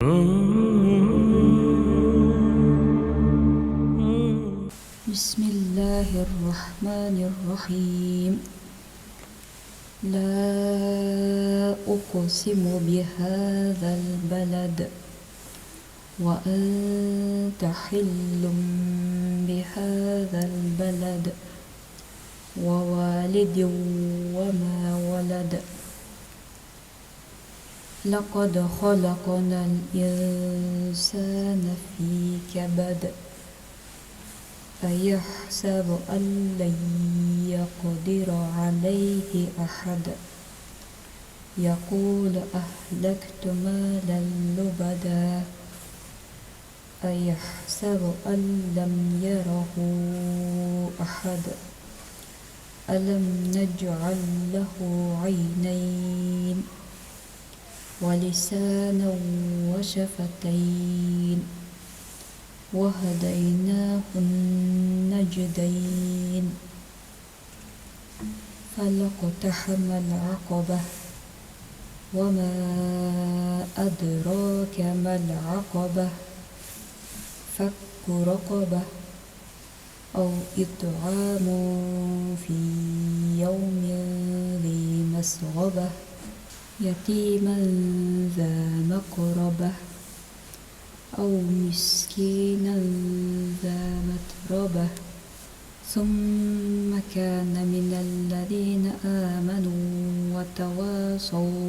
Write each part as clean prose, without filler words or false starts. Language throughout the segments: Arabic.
بسم الله الرحمن الرحيم. لا أقسم بهذا البلد وأنت حل بهذا البلد ووالد وما ولد. لقد خلقنا الإنسان في كبد. أيحسب أن لن يقدر عليه أحد. يقول أهلكت مالا لبدا. أيحسب أن لم يره أحد. ألم نجعل له عينين ولسانا وشفتين وهديناه النجدين. فلاقتحم العقبة وما أدراك ما العقبة. فك رقبة أو إطعام في يوم ذي مسغبة يتيما ذا مقربة أو مسكينا ذا متربة. ثم كان من الذين آمنوا وتواصوا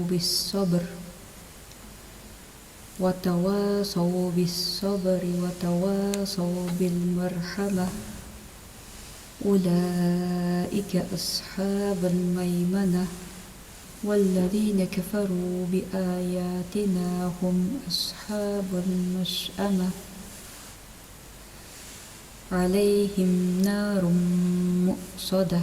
بالصبر وتواصوا بالمرحمة. أولئك أصحاب الميمنة. والذين كفروا بآياتنا هم أصحاب المشأمة. عليهم نار مؤصدة.